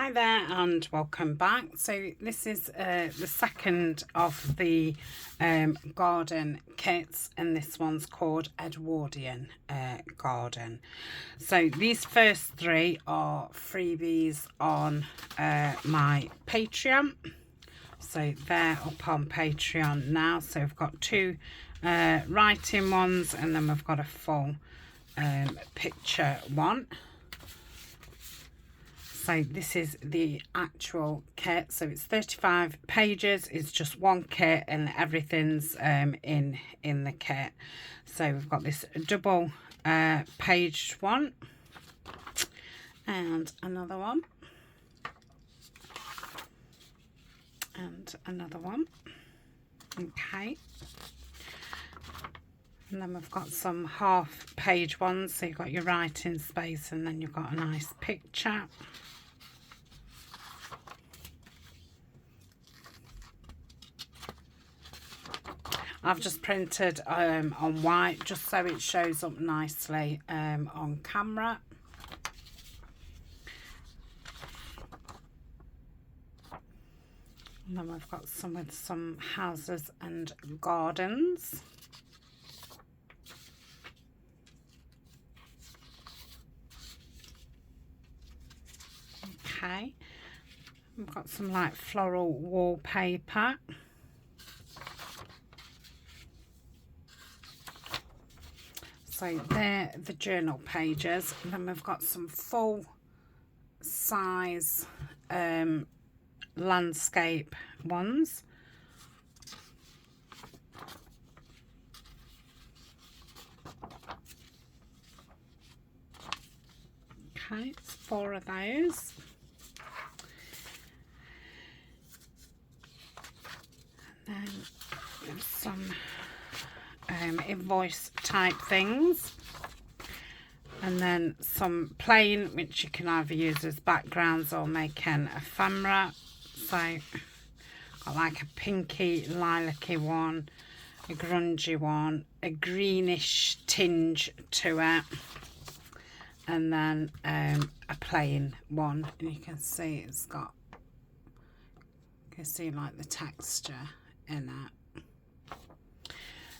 Hi there and welcome back. So this is the second of the garden kits, and this one's called Edwardian garden. So these first three are freebies on my Patreon. So they're up on Patreon now. So we've got two writing ones, and then we've got a full picture one. So this is the actual kit. So it's 35 pages. It's just one kit, and everything's in the kit. So we've got this double paged one and another one and another one. Okay. And then we've got some half page ones. So you've got your writing space, and then you've got a nice picture. I've just printed on white just so it shows up nicely on camera. And then we've got some with some houses and gardens. Okay, we've got some like floral wallpaper. So they're the journal pages, and then we've got some full size landscape ones. Okay, it's 4 of those. And then there's some invoice type things, and then some plain, which you can either use as backgrounds or make an ephemera. So got like a pinky lilac-y one, a grungy one, a greenish tinge to it, and then a plain one. And you can see it's got, you can see like the texture in it.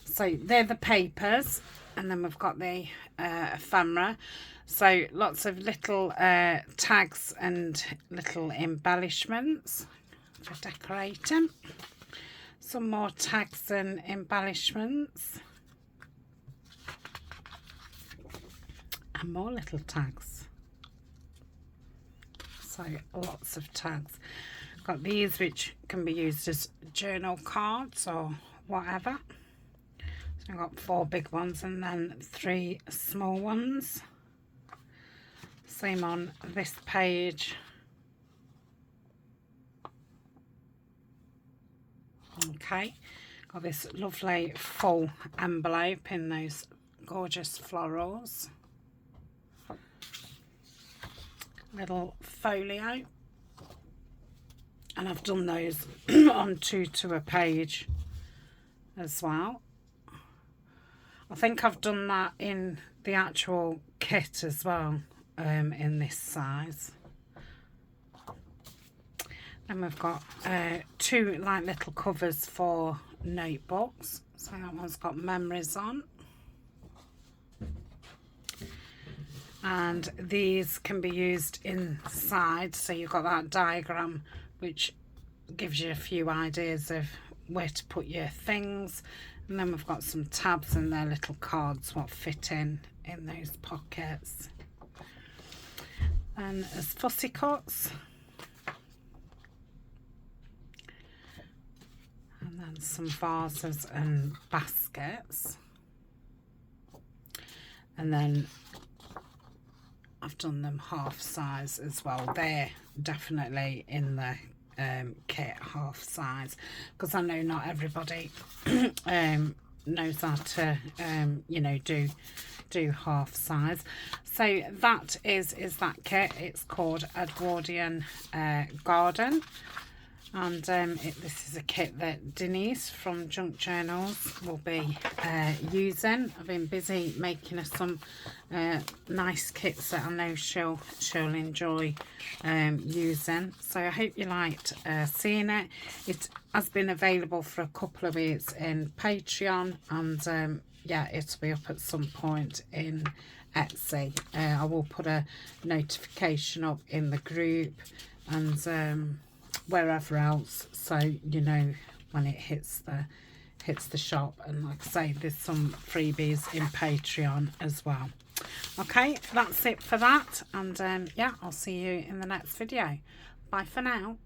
So they're the papers, and then we've got the ephemera. So lots of little tags and little embellishments for decorating. Some more tags and embellishments. And more little tags. So lots of tags. Got these which can be used as journal cards or whatever. I've got 4 big ones and then 3 small ones. Same on this page. Okay, got this lovely full envelope in those gorgeous florals. Little folio. And I've done those on 2 to a page as well. I think I've done that in the actual kit as well, in this size. Then we've got 2 like little covers for notebooks. So that one's got memories on. And these can be used inside. So you've got that diagram which gives you a few ideas of where to put your things. And then we've got some tabs and their little cards what fit in those pockets. And as fussy cuts. And then some vases and baskets. And then I've done them half size as well. They're definitely in the kit half size, because I know not everybody knows how to you know, do half size. So that is that kit. It's called Edwardian garden. And this is a kit that Denise from Junk Journals will be using. I've been busy making her some nice kits that I know she'll enjoy using. So I hope you liked seeing it. It has been available for a couple of weeks in Patreon, and yeah, it'll be up at some point in Etsy. I will put a notification up in the group and wherever else, so you know when it hits the shop. And like I say, there's some freebies in Patreon as well. Okay, that's it for that, and yeah, I'll see you in the next video. Bye for now.